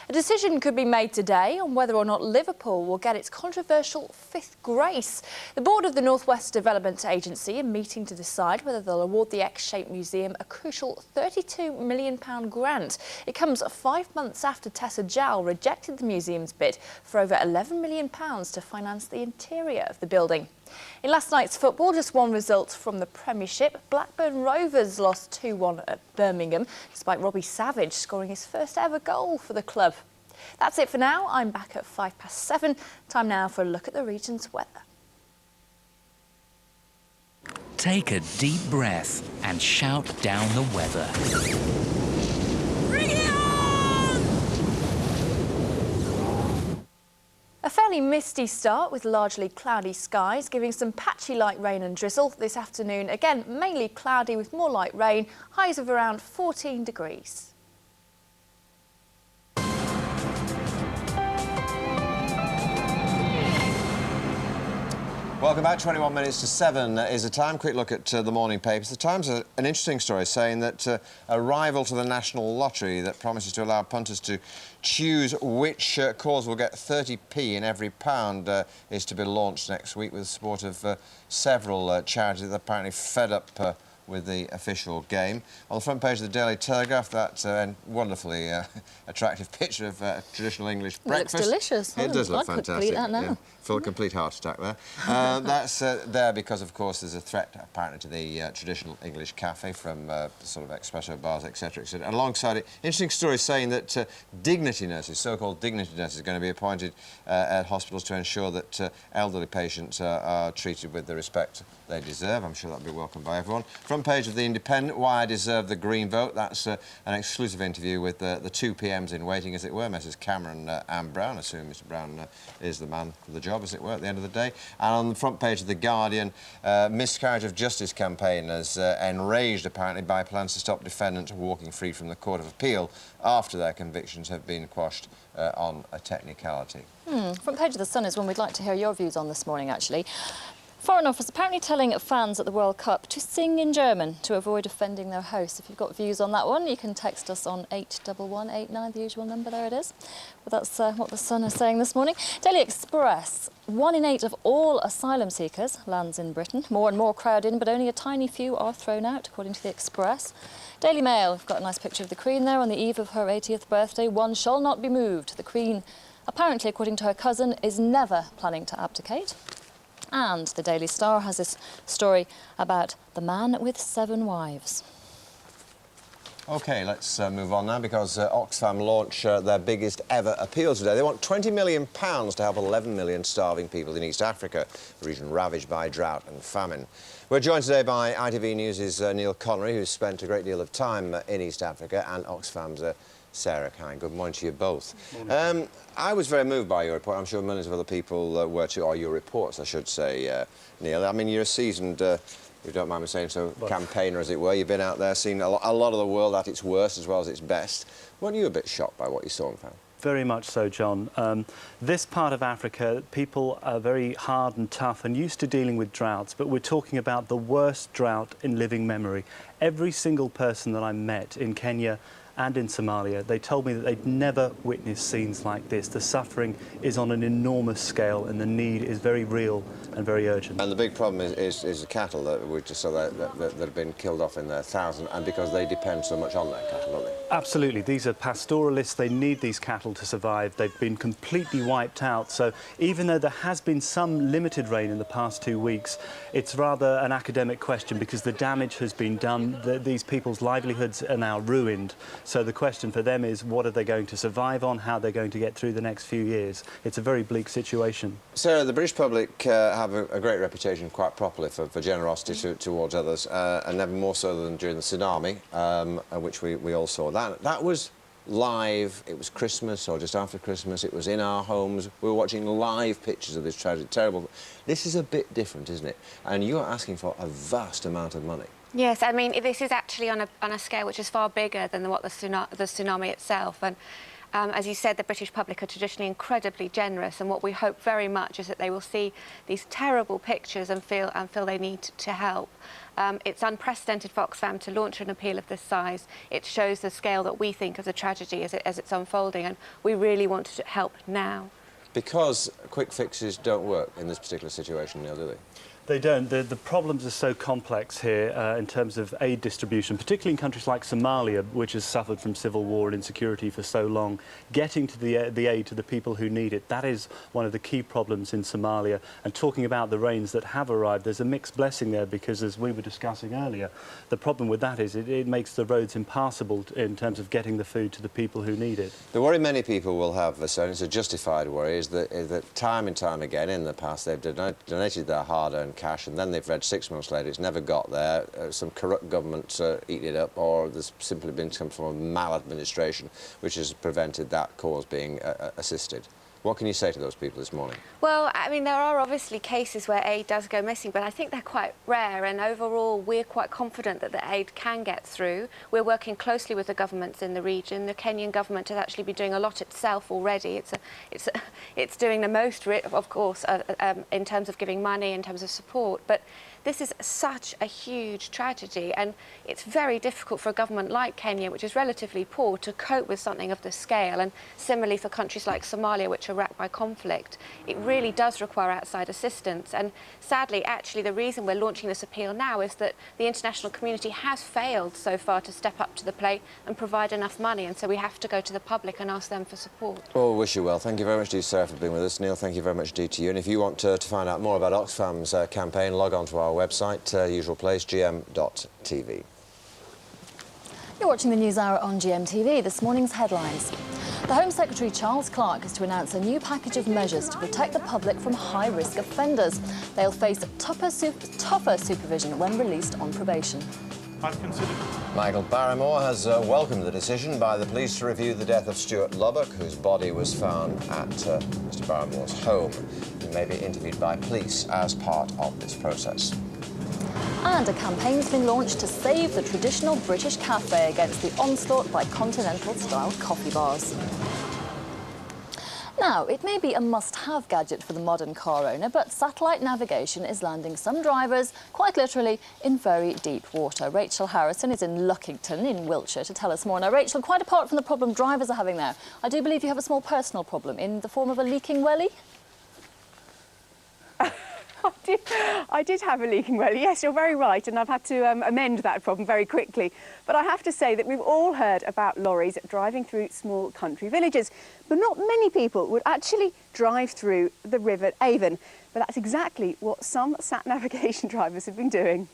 Speaker 3: A decision could be made today on whether or not Liverpool will get its controversial fifth grace. The board of the North West Development Agency are meeting to decide whether they'll award the X-shaped museum a crucial £32 million grant. It comes 5 months after Tessa Jowell rejected the museum's bid for over £11 million to finance the interior of the building. In last night's football, just one result from the Premiership. Blackburn Rovers lost 2-1 at Birmingham, despite Robbie Savage scoring his first ever goal for the club. That's it for now. I'm back at 7:05. Time now for a look at the region's weather.
Speaker 6: Take a deep breath and shout down the weather.
Speaker 3: A fairly misty start with largely cloudy skies, giving some patchy light rain and drizzle. This afternoon, again, mainly cloudy with more light rain, highs of around 14 degrees.
Speaker 2: Welcome back. 21 minutes to 7 is the time. Quick look at the morning papers. The Times has an interesting story saying that a rival to the National Lottery that promises to allow punters to choose which cause will get 30p in every pound is to be launched next week with the support of several charities that are apparently fed up with the official game. On the front page of the Daily Telegraph, that wonderfully attractive picture of traditional English breakfast.
Speaker 3: It looks delicious.
Speaker 2: It does look
Speaker 3: I could
Speaker 2: fantastic.
Speaker 3: eat that now.
Speaker 2: Yeah, full complete heart attack there. That's there because, of course, there's a threat apparently to the traditional English cafe from sort of espresso bars, etc., etc. Alongside it, interesting story saying that dignity nurses, so-called dignity nurses, are going to be appointed at hospitals to ensure that elderly patients are treated with the respect they deserve. I'm sure that'll be welcomed by everyone. From front page of The Independent, Why I Deserve the Green Vote. That's an exclusive interview with the two PMs in waiting, as it were, Messrs Cameron and Brown. I assume Mr Brown is the man for the job, as it were, at the end of the day. And on the front page of The Guardian, miscarriage of justice campaigners enraged, apparently, by plans to stop defendants walking free from the Court of Appeal after their convictions have been quashed on a technicality.
Speaker 3: Front page of The Sun is one we'd like to hear your views on this morning, actually. Foreign Office apparently telling fans at the World Cup to sing in German to avoid offending their hosts. If you've got views on that one, you can text us on 81189, the usual number, there it is. But that's what The Sun is saying this morning. Daily Express, 1 in 8 of all asylum seekers lands in Britain. More and more crowd in, but only a tiny few are thrown out, according to the Express. Daily Mail, we've got a nice picture of the Queen there on the eve of her 80th birthday. One shall not be moved. The Queen, apparently, according to her cousin, is never planning to abdicate. And the Daily Star has this story about the man with 7 wives.
Speaker 2: OK, let's move on now, because Oxfam launch their biggest ever appeal today. They want £20 million to help 11 million starving people in East Africa, a region ravaged by drought and famine. We're joined today by ITV News' Neil Connery, who's spent a great deal of time in East Africa, and Oxfam's Sarah Kine. Good morning to you both. I was very moved by your report. I'm sure millions of other people were too, or your reports, I should say, Neil. I mean, you're a seasoned, if you don't mind me saying so, campaigner, as it were. You've been out there, seen a lot of the world at its worst as well as its best. Weren't you a bit shocked by what you saw and found?
Speaker 12: Very much so, John. This part of Africa, people are very hard and tough and used to dealing with droughts, but we're talking about the worst drought in living memory. Every single person that I met in Kenya and in Somalia, they told me that they'd never witnessed scenes like this. The suffering is on an enormous scale and the need is very real and very urgent. And
Speaker 2: the big problem is the cattle that have been killed off in their thousands, and because they depend so much on that cattle, don't they?
Speaker 12: Absolutely. These are pastoralists. They need these cattle to survive. They've been completely wiped out. So even though there has been some limited rain in the past 2 weeks, it's rather an academic question because the damage has been done. These people's livelihoods are now ruined. So the question for them is, what are they going to survive on? How they're going to get through the next few years? It's a very bleak situation.
Speaker 2: Sarah, the British public have a great reputation, quite properly, for generosity towards others, and never more so than during the tsunami, which we all saw. That was live. It was Christmas or just after Christmas. It was in our homes. We were watching live pictures of this tragic, terrible... This is a bit different, isn't it? And you are asking for a vast amount of money.
Speaker 13: Yes, I mean, this is actually on a scale which is far bigger than what the tsunami itself. And as you said, the British public are traditionally incredibly generous, and what we hope very much is that they will see these terrible pictures and feel they need to help. It's unprecedented for Oxfam to launch an appeal of this size. It shows the scale that we think of the tragedy as it's unfolding, and we really want to help now.
Speaker 2: Because quick fixes don't work in this particular situation now, do they?
Speaker 12: They don't. The problems are so complex here in terms of aid distribution, particularly in countries like Somalia, which has suffered from civil war and insecurity for so long. Getting to the aid to the people who need it, that is one of the key problems in Somalia. And talking about the rains that have arrived, there's a mixed blessing there because, as we were discussing earlier, the problem with that is it makes the roads impassable in terms of getting the food to the people who need it.
Speaker 2: The worry many people will have, and it's a justified worry, is that time and time again in the past they've donated their hard-earned cash, and then they've read 6 months later it's never got there. Some corrupt government eaten it up, or there's simply been some form of maladministration which has prevented that cause being assisted. What can you say to those people this morning?
Speaker 13: Well, I mean, there are obviously cases where aid does go missing, but I think they're quite rare, and overall we're quite confident that the aid can get through. We're working closely with the governments in the region. The Kenyan government has actually been doing a lot itself already. It's doing the most, of course, in terms of giving money, in terms of support, but this is such a huge tragedy, and it's very difficult for a government like Kenya, which is relatively poor, to cope with something of this scale. And similarly for countries like Somalia, which are racked by conflict, it really does require outside assistance. And sadly, actually, the reason we're launching this appeal now is that the international community has failed so far to step up to the plate and provide enough money, and so we have to go to the public and ask them for support.
Speaker 2: Well, wish you well. Thank you very much to you, Sarah, for being with us. Neil, thank you very much indeed to you. And if you want to find out more about Oxfam's campaign, log on to our website, usual place, gm.tv.
Speaker 3: You're watching the News Hour on GMTV. This morning's headlines. The Home Secretary Charles Clarke is to announce a new package of measures to protect the public from high-risk offenders. They'll face tougher supervision when released on probation.
Speaker 23: I'd consider...
Speaker 2: Michael Barrymore has welcomed the decision by the police to review the death of Stuart Lubbock, whose body was found at Mr Barrymore's home. He may be interviewed by police as part of this process.
Speaker 3: And a campaign's been launched to save the traditional British cafe against the onslaught by continental-style coffee bars. Now, it may be a must-have gadget for the modern car owner, but satellite navigation is landing some drivers, quite literally, in very deep water. Rachel Harrison is in Luckington in Wiltshire to tell us more. Now, Rachel, quite apart from the problem drivers are having there, I do believe you have a small personal problem in the form of a leaking welly?
Speaker 14: I did have a leaking welly, yes, you're very right, and I've had to amend that problem very quickly. But I have to say that we've all heard about lorries driving through small country villages, but not many people would actually drive through the River Avon. But that's exactly what some sat navigation drivers have been doing.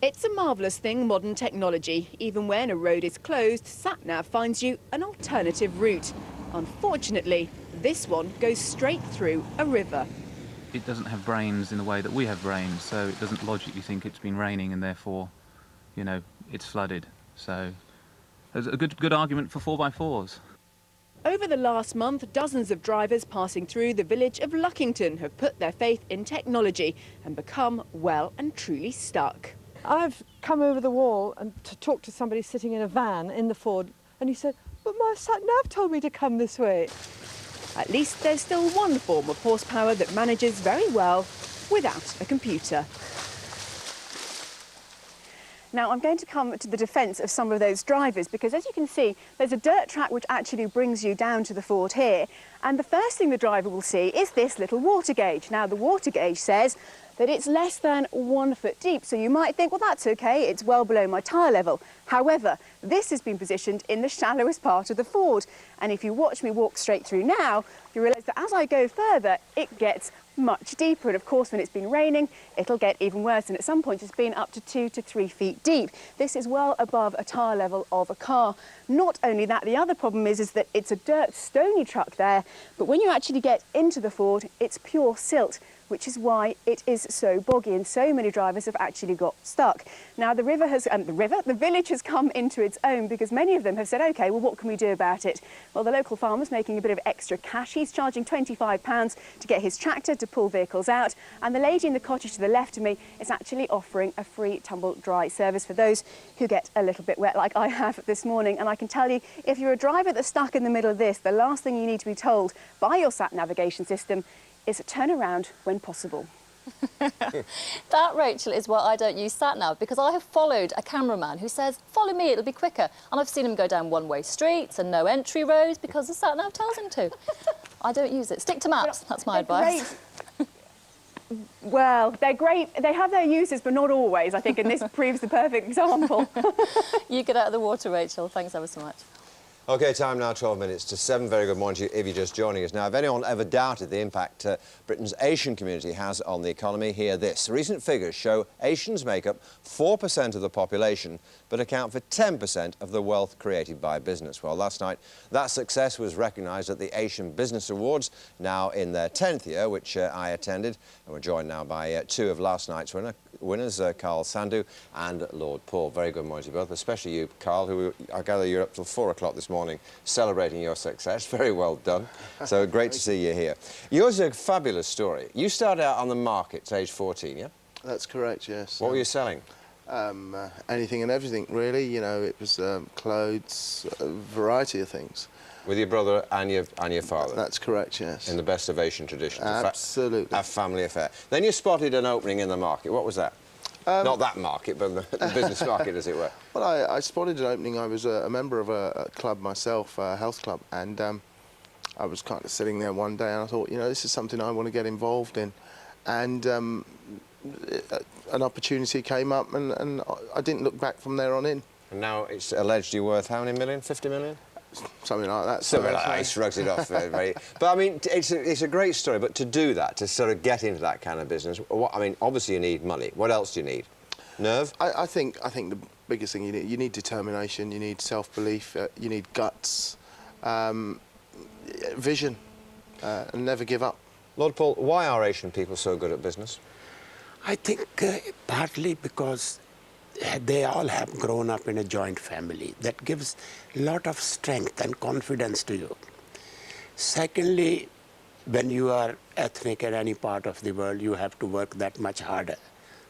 Speaker 15: It's a marvellous thing, modern technology. Even when a road is closed, SatNav finds you an alternative route. Unfortunately, this one goes straight through a river.
Speaker 16: It doesn't have brains in the way that we have brains, so it doesn't logically think it's been raining and therefore, you know, it's flooded. So there's a good argument for 4x4s.
Speaker 15: Over the last month, dozens of drivers passing through the village of Luckington have put their faith in technology and become well and truly stuck.
Speaker 18: I've come over the wall and to talk to somebody sitting in a van in the Ford, and he said, "But my sat-nav told me to come this way."
Speaker 15: At least there's still one form of horsepower that manages very well without a computer.
Speaker 14: Now, I'm going to come to the defence of some of those drivers because, as you can see, there's a dirt track which actually brings you down to the ford here. And the first thing the driver will see is this little water gauge. Now, the water gauge says that it's less than 1 foot deep. So you might think, well, that's OK, it's well below my tyre level. However, this has been positioned in the shallowest part of the ford. And if you watch me walk straight through now, you realise that as I go further, it gets much deeper. And of course, when it's been raining, it'll get even worse. And at some points, it's been up to 2 to 3 feet deep. This is well above a tyre level of a car. Not only that, the other problem is that it's a dirt, stony truck there. But when you actually get into the ford, it's pure silt, which is why it is so boggy, and so many drivers have actually got stuck. Now, the village has come into its own because many of them have said, OK, well, what can we do about it? Well, the local farmer's making a bit of extra cash. He's charging £25 to get his tractor to pull vehicles out, and the lady in the cottage to the left of me is actually offering a free tumble-dry service for those who get a little bit wet, like I have this morning. And I can tell you, if you're a driver that's stuck in the middle of this, the last thing you need to be told by your sat navigation system is a turn around when possible.
Speaker 3: That, Rachel, is why I don't use sat-nav, because I have followed a cameraman who says, follow me, it'll be quicker. And I've seen him go down one-way streets and no entry roads because the sat-nav tells him to. I don't use it. Stick to maps, that's my advice.
Speaker 14: Well, they're great. They have their uses, but not always, I think, and this proves the perfect example.
Speaker 3: You get out of the water, Rachel. Thanks ever so much.
Speaker 2: OK, time now 12 minutes to 7. Very good morning to you if you're just joining us. Now, if anyone ever doubted the impact Britain's Asian community has on the economy, hear this. Recent figures show Asians make up 4% of the population, but account for 10% of the wealth created by business. Well, last night, that success was recognised at the Asian Business Awards, now in their 10th year, which I attended. And we're joined now by two of last night's winners, Carl Sandhu and Lord Paul. Very good morning to you both, especially you, Carl, who I gather you're up till 4 o'clock this morning celebrating your success. Very well done. So great to see you here. Yours is a fabulous story. You started out on the market at age 14, yeah?
Speaker 19: That's correct, yes.
Speaker 2: What were you selling?
Speaker 19: Anything and everything, really. You know, it was clothes, a variety of things.
Speaker 2: With your brother and your father?
Speaker 19: That's correct, yes.
Speaker 2: In the best of Asian traditions?
Speaker 19: Absolutely.
Speaker 2: A family affair. Then you spotted an opening in the market. What was that? Not that market, but the business market, as it were.
Speaker 19: Well, I spotted an opening. I was a member of a club myself, a health club, and I was kind of sitting there one day and I thought, you know, this is something I want to get involved in. And an opportunity came up and I didn't look back from there on in.
Speaker 2: And now it's alleged you're worth how many million? 50 million?
Speaker 19: Something like that.
Speaker 2: Something like that. He shrugs it off. But I mean, it's a great story. But to do that, to sort of get into that kind of business, I mean, obviously you need money. What else do you need? Nerve?
Speaker 19: I think the biggest thing you need determination. You need self-belief. You need guts, vision, and never give up.
Speaker 2: Lord Paul, why are Asian people so good at business?
Speaker 4: I think partly because they all have grown up in a joint family. That gives a lot of strength and confidence to you. Secondly, when you are ethnic in any part of the world, you have to work that much harder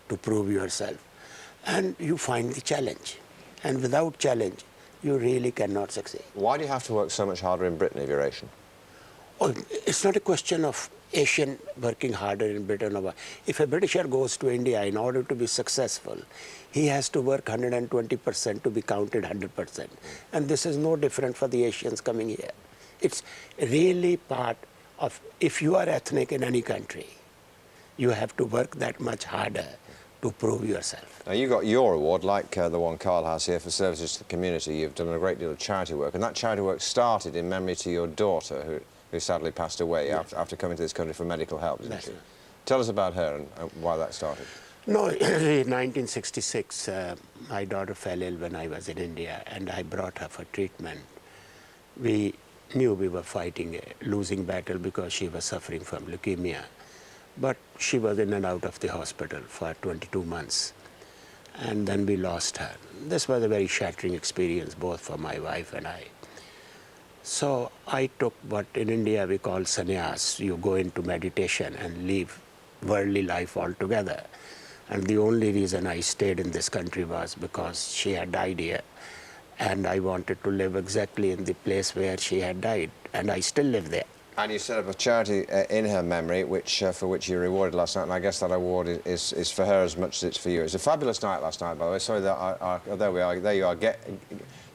Speaker 4: to prove yourself. And you find the challenge. And without challenge, you really cannot succeed.
Speaker 2: Why do you have to work so much harder in Britain if you're Asian?
Speaker 4: Oh, it's not a question of Asian working harder in Britain. If a Britisher goes to India, in order to be successful, he has to work 120% to be counted 100%. And this is no different for the Asians coming here. It's really part of, if you are ethnic in any country, you have to work that much harder to prove yourself.
Speaker 2: Now, you got your award, like the one Carl has here, for services to the community. You've done a great deal of charity work, and that charity work started in memory to your daughter, who sadly passed away after coming to this country for medical help, didn't she? Tell us about her and why that started.
Speaker 4: No, in 1966, my daughter fell ill when I was in India, and I brought her for treatment. We knew we were fighting a losing battle because she was suffering from leukemia. But she was in and out of the hospital for 22 months. And then we lost her. This was a very shattering experience, both for my wife and I. So I took what in India we call sannyas. You go into meditation and leave worldly life altogether. And the only reason I stayed in this country was because she had died here. And I wanted to live exactly in the place where she had died. And I still live there.
Speaker 2: And you set up a charity in her memory, for which you were rewarded last night, and I guess that award is for her as much as it's for you. It's a fabulous night last night, by the way. Sorry that there we are. There you are,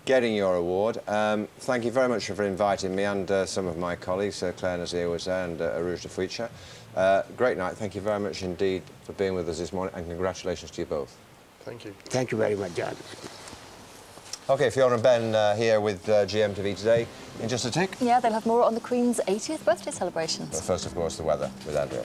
Speaker 2: getting your award. Thank you very much for inviting me and some of my colleagues. Claire Nazir was there, and Aruj Dafuicha. Great night. Thank you very much indeed for being with us this morning, and congratulations to you both.
Speaker 19: Thank you.
Speaker 4: Thank you very much, John.
Speaker 2: OK, Fiona and Ben here with GMTV today. In just a tick.
Speaker 3: Yeah, they'll have more on the Queen's 80th birthday celebrations.
Speaker 2: But first, of course, the weather with Andrea.